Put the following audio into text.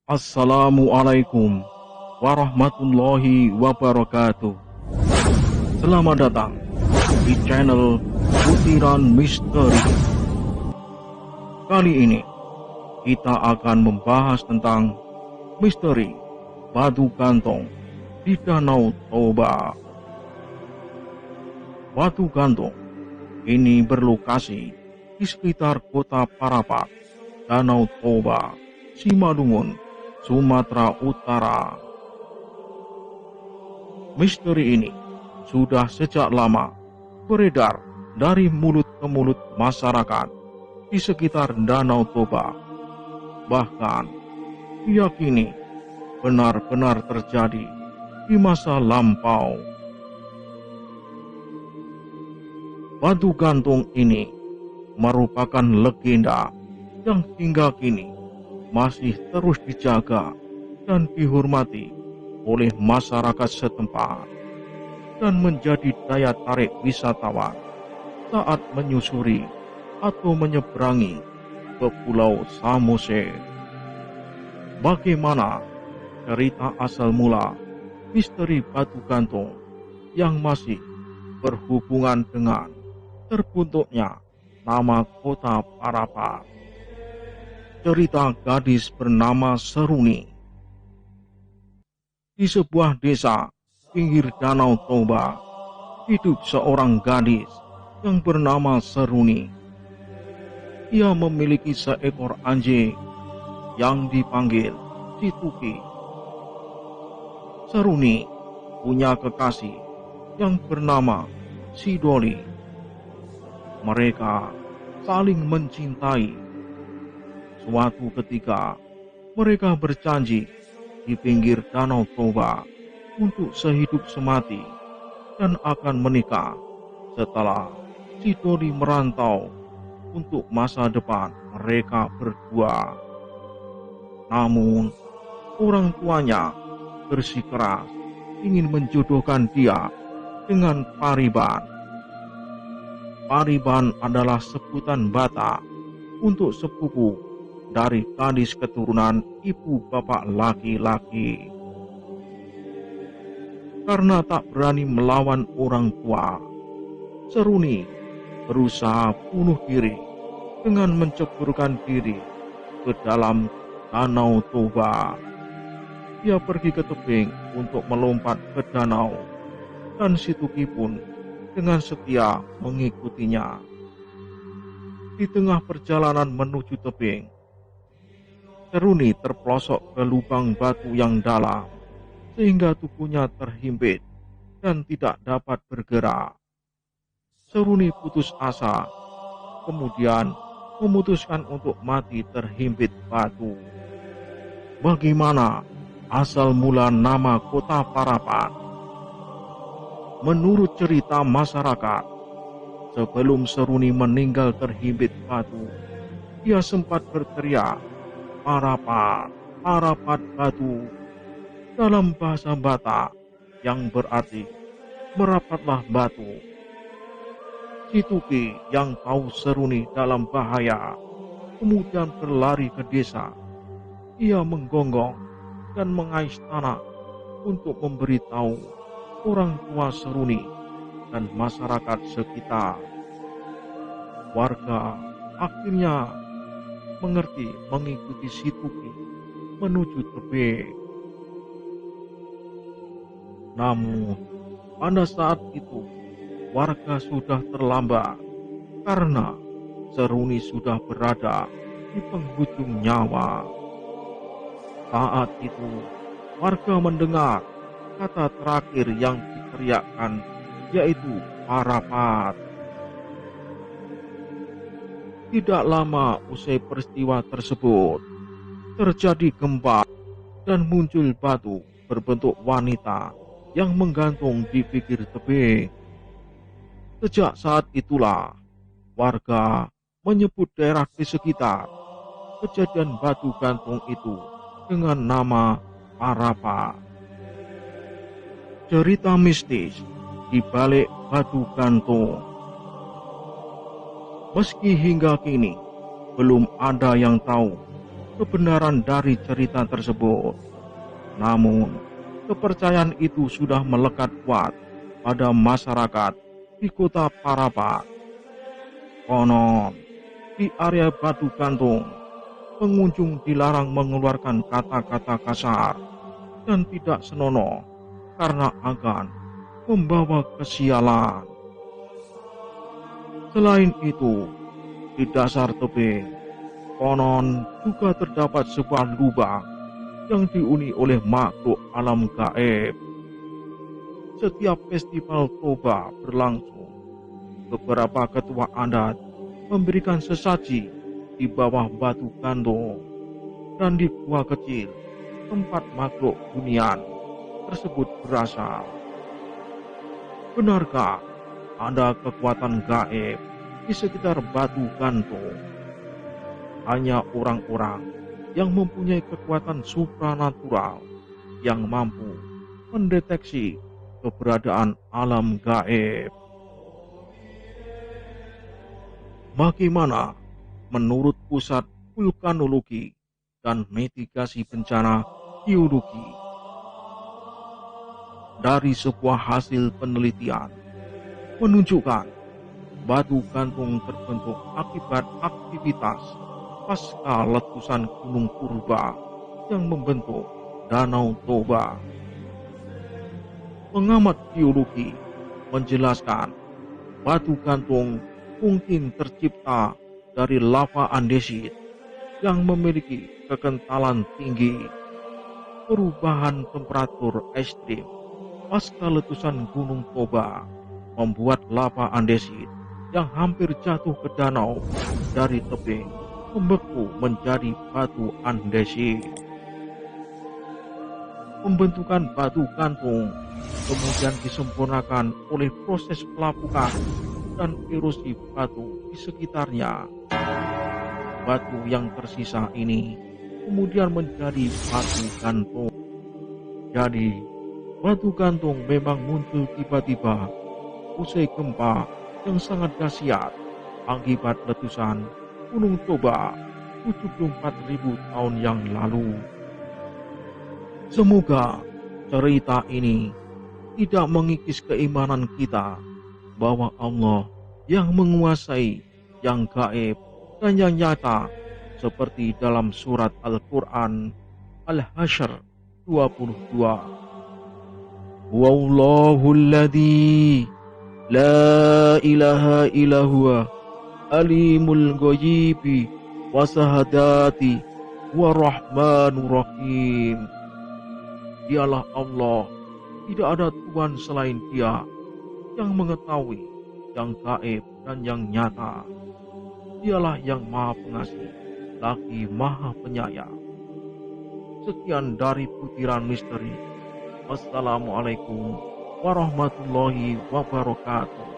Assalamualaikum warahmatullahi wabarakatuh. Selamat datang di channel Butiran Misteri. Kali ini kita akan membahas tentang misteri batu gantung di Danau Toba. Batu gantung ini berlokasi di sekitar kota Parapat, Danau Toba, Simalungun, Sumatera Utara. Misteri ini sudah sejak lama beredar dari mulut ke mulut masyarakat di sekitar Danau Toba. Bahkan diyakini benar-benar terjadi di masa lampau. Batu gantung ini merupakan legenda yang hingga kini masih terus dijaga dan dihormati oleh masyarakat setempat dan menjadi daya tarik wisatawan saat menyusuri atau menyeberangi ke Pulau Samosir. Bagaimana cerita asal mula misteri batu gantung yang masih berhubungan dengan terbentuknya nama kota Parapat? Cerita gadis bernama Seruni. Di sebuah desa pinggir Danau Toba, hidup seorang gadis yang bernama Seruni. Ia memiliki seekor anjing yang dipanggil Situki. Seruni punya kekasih yang bernama Sidoli. Mereka saling mencintai. Suatu ketika, mereka berjanji di pinggir Danau Toba untuk sehidup semati dan akan menikah setelah Sidoli merantau untuk masa depan mereka berdua. Namun, orang tuanya bersikeras ingin menjodohkan dia dengan Pariban. Pariban adalah sebutan Batak untuk sepupu dari gadis keturunan ibu bapak laki-laki. Karena tak berani melawan orang tua, Seruni berusaha bunuh diri dengan menceburkan diri ke dalam Danau Toba. Dia pergi ke tebing untuk melompat ke danau, dan Situki pun dengan setia mengikutinya. Di tengah perjalanan menuju tebing, Seruni terpelosok ke lubang batu yang dalam, sehingga tubuhnya terhimpit dan tidak dapat bergerak. Seruni putus asa, kemudian memutuskan untuk mati terhimpit batu. Bagaimana asal mula nama kota Parapat? Menurut cerita masyarakat, sebelum Seruni meninggal terhimpit batu, dia sempat berteriak, "Parapat, Parapat batu," dalam bahasa Batak yang berarti merapatlah batu. Situki yang tahu Seruni dalam bahaya kemudian berlari ke desa. Ia menggonggong dan mengais tanah untuk memberitahu orang tua Seruni dan masyarakat sekitar. Warga akhirnya mengerti mengikuti Situki menuju tebing. Namun pada saat itu warga sudah terlambat karena Seruni sudah berada di penghujung nyawa. Saat itu warga mendengar kata terakhir yang diteriakkan, yaitu Parapat. Tidak lama usai peristiwa tersebut, terjadi gempa dan muncul batu berbentuk wanita yang menggantung di pinggir tebing. Sejak saat itulah, warga menyebut daerah di sekitar kejadian batu gantung itu dengan nama Parapat. Cerita mistis di balik batu gantung. Meski hingga kini belum ada yang tahu kebenaran dari cerita tersebut. Namun, kepercayaan itu sudah melekat kuat pada masyarakat di kota Parapat. Konon, di area Batu Gantung, pengunjung dilarang mengeluarkan kata-kata kasar dan tidak senonoh karena akan membawa kesialan. Selain itu, di dasar tebing, konon juga terdapat sebuah lubang yang dihuni oleh makhluk alam gaib. Setiap festival toba berlangsung, beberapa ketua adat memberikan sesaji di bawah batu gantung dan di gua kecil tempat makhluk hunian tersebut berasal. Benarkah ada kekuatan gaib di sekitar batu gantung? Hanya orang-orang yang mempunyai kekuatan supranatural yang mampu mendeteksi keberadaan alam gaib. Bagaimana menurut Pusat Vulkanologi dan Mitigasi Bencana Geologi? Dari sebuah hasil penelitian menunjukkan batu gantung terbentuk akibat aktivitas pasca letusan Gunung Purba yang membentuk Danau Toba. Pengamat geologi menjelaskan batu gantung mungkin tercipta dari lava andesit yang memiliki kekentalan tinggi. Perubahan temperatur ekstrim pasca letusan Gunung Toba membuat lava andesit yang hampir jatuh ke danau dari tebing membeku menjadi batu andesit. Pembentukan batu gantung kemudian disempurnakan oleh proses pelapukan dan erosi batu di sekitarnya. Batu yang tersisa ini kemudian menjadi batu gantung. Jadi, batu gantung memang muncul tiba-tiba usai gempa yang sangat dahsyat akibat letusan Gunung Toba 74.000 tahun yang lalu. Semoga cerita ini tidak mengikis keimanan kita bahwa Allah yang menguasai yang gaib dan yang nyata, seperti dalam surat Al-Quran Al-Hasyr 22. Wallahul ladzi la ilaha illa huwa alimul ghaibi wa sahadati wa rahmanur rahim. Dialah Allah, tidak ada Tuhan selain Dia yang mengetahui yang gaib dan yang nyata. Dialah yang Maha Pengasih lagi Maha Penyayang. Sekian dari butiran misteri. Wassalamualaikum warahmatullahi wabarakatuh.